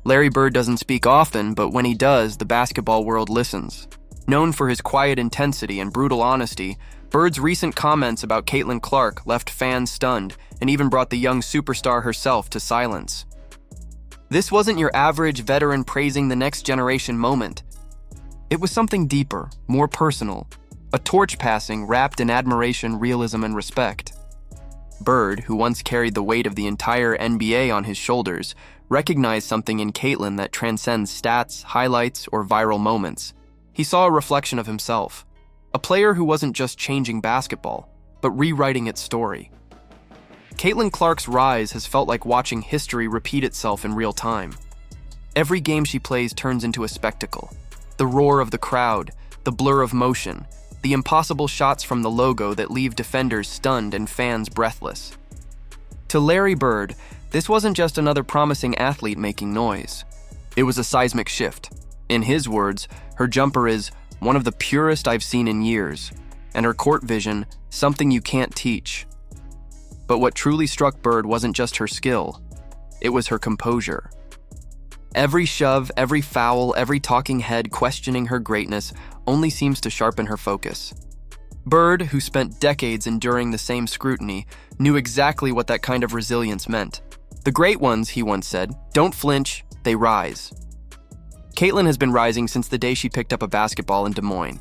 Larry Bird doesn't speak often, but when he does, the basketball world listens. Known for his quiet intensity and brutal honesty, Bird's recent comments about Caitlin Clark left fans stunned and even brought the young superstar herself to silence. This wasn't your average veteran praising the next generation moment. It was something deeper, more personal, a torch passing wrapped in admiration, realism, and respect. Bird, who once carried the weight of the entire NBA on his shoulders, recognized something in Caitlin that transcends stats, highlights, or viral moments. He saw a reflection of himself, a player who wasn't just changing basketball, but rewriting its story. Caitlin Clark's rise has felt like watching history repeat itself in real time. Every game she plays turns into a spectacle. The roar of the crowd, the blur of motion, the impossible shots from the logo that leave defenders stunned and fans breathless. To Larry Bird, this wasn't just another promising athlete making noise. It was a seismic shift. In his words, her jumper is one of the purest I've seen in years, and her court vision, something you can't teach. But what truly struck Bird wasn't just her skill, it was her composure. Every shove, every foul, every talking head questioning her greatness only seems to sharpen her focus. Bird, who spent decades enduring the same scrutiny, knew exactly what that kind of resilience meant. The great ones, he once said, don't flinch, they rise. Caitlin has been rising since the day she picked up a basketball in Des Moines.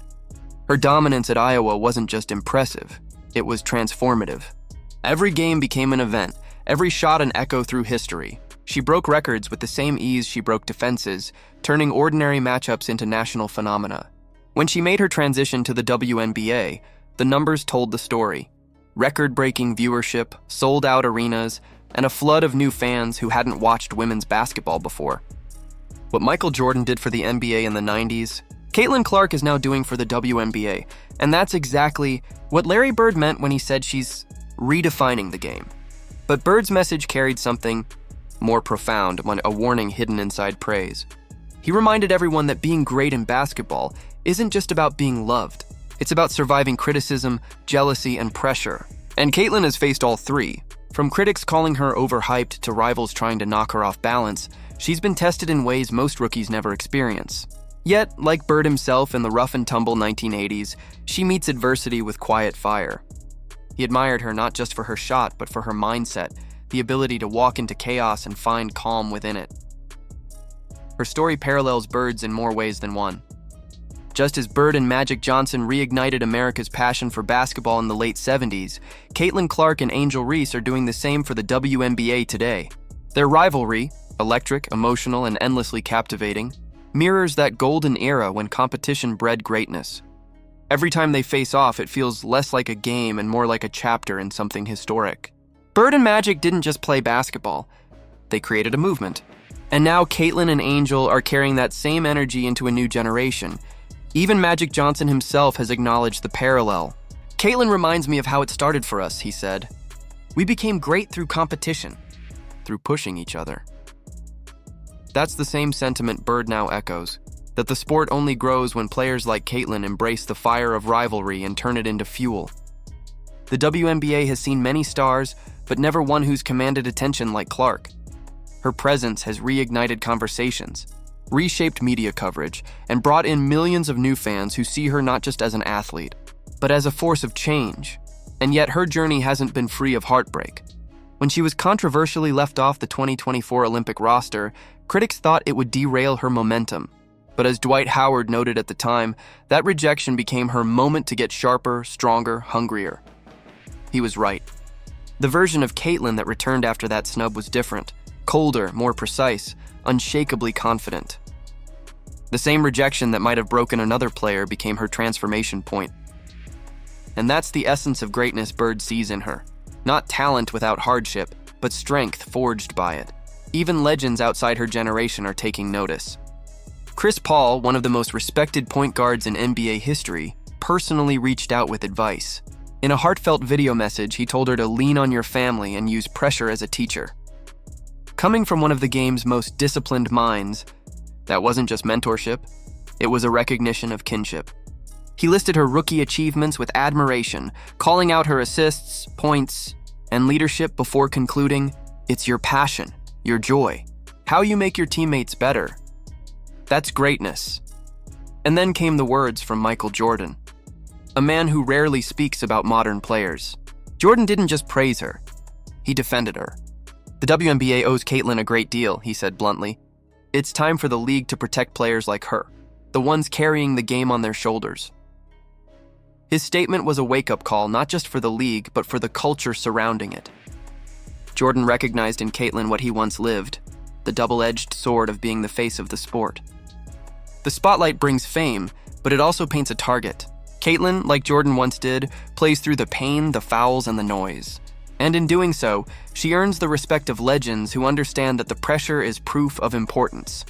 Her dominance at Iowa wasn't just impressive, it was transformative. Every game became an event, every shot an echo through history. She broke records with the same ease she broke defenses, turning ordinary matchups into national phenomena. When she made her transition to the WNBA, the numbers told the story. Record-breaking viewership, sold-out arenas, and a flood of new fans who hadn't watched women's basketball before. What Michael Jordan did for the NBA in the 90s, Caitlin Clark is now doing for the WNBA, and that's exactly what Larry Bird meant when he said she's redefining the game. But Bird's message carried something more profound, a warning hidden inside praise. He reminded everyone that being great in basketball isn't just about being loved. It's about surviving criticism, jealousy, and pressure. And Caitlin has faced all three. From critics calling her overhyped to rivals trying to knock her off balance, she's been tested in ways most rookies never experience. Yet, like Bird himself in the rough-and-tumble 1980s, she meets adversity with quiet fire. He admired her not just for her shot, but for her mindset, the ability to walk into chaos and find calm within it. Her story parallels Bird's in more ways than one. Just as Bird and Magic Johnson reignited America's passion for basketball in the late 70s, Caitlin Clark and Angel Reese are doing the same for the WNBA today. Their rivalry, electric, emotional, and endlessly captivating, mirrors that golden era when competition bred greatness. Every time they face off, it feels less like a game and more like a chapter in something historic. Bird and Magic didn't just play basketball, they created a movement. And now Caitlin and Angel are carrying that same energy into a new generation. Even Magic Johnson himself has acknowledged the parallel. Caitlin reminds me of how it started for us, he said. We became great through competition, through pushing each other. That's the same sentiment Bird now echoes, that the sport only grows when players like Caitlin embrace the fire of rivalry and turn it into fuel. The WNBA has seen many stars, but never one who's commanded attention like Clark. Her presence has reignited conversations, reshaped media coverage, and brought in millions of new fans who see her not just as an athlete, but as a force of change. And yet her journey hasn't been free of heartbreak. When she was controversially left off the 2024 Olympic roster, critics thought it would derail her momentum. But as Dwight Howard noted at the time, that rejection became her moment to get sharper, stronger, hungrier. He was right. The version of Caitlin that returned after that snub was different, colder, more precise, unshakably confident. The same rejection that might have broken another player became her transformation point. And that's the essence of greatness Bird sees in her. Not talent without hardship, but strength forged by it. Even legends outside her generation are taking notice. Chris Paul, one of the most respected point guards in NBA history, personally reached out with advice. In a heartfelt video message, he told her to lean on your family and use pressure as a teacher. Coming from one of the game's most disciplined minds, that wasn't just mentorship, it was a recognition of kinship. He listed her rookie achievements with admiration, calling out her assists, points, and leadership before concluding, "It's your passion, your joy, How you make your teammates better. That's greatness. And then came the words from Michael Jordan, a man who rarely speaks about modern players. Jordan didn't just praise her, he defended her. The WNBA owes Caitlin a great deal, he said bluntly. It's time for the league to protect players like her, the ones carrying the game on their shoulders. His statement was a wake-up call not just for the league, but for the culture surrounding it. Jordan recognized in Caitlin what he once lived, the double-edged sword of being the face of the sport. The spotlight brings fame, but it also paints a target. Caitlin, like Jordan once did, plays through the pain, the fouls, and the noise. And in doing so, she earns the respect of legends who understand that the pressure is proof of importance.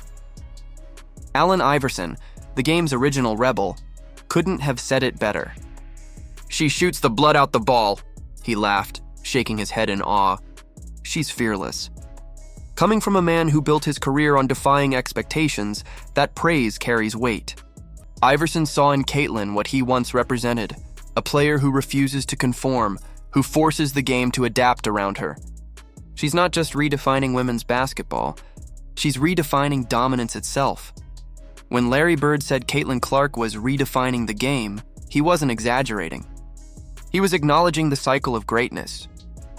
Allen Iverson, the game's original rebel, couldn't have said it better. She shoots the blood out the ball, he laughed, shaking his head in awe. She's fearless. Coming from a man who built his career on defying expectations, that praise carries weight. Iverson saw in Caitlin what he once represented, a player who refuses to conform, who forces the game to adapt around her. She's not just redefining women's basketball, she's redefining dominance itself. When Larry Bird said Caitlin Clark was redefining the game, he wasn't exaggerating. He was acknowledging the cycle of greatness.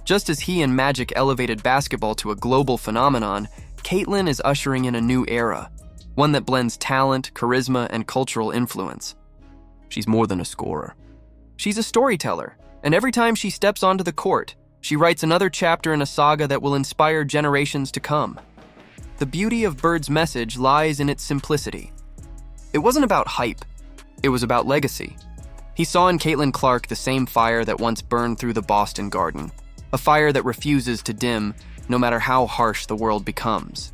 Just as he and Magic elevated basketball to a global phenomenon, Caitlin is ushering in a new era, one that blends talent, charisma, and cultural influence. She's more than a scorer. She's a storyteller, and every time she steps onto the court, she writes another chapter in a saga that will inspire generations to come. The beauty of Bird's message lies in its simplicity. It wasn't about hype, it was about legacy. He saw in Caitlin Clark the same fire that once burned through the Boston Garden, a fire that refuses to dim no matter how harsh the world becomes.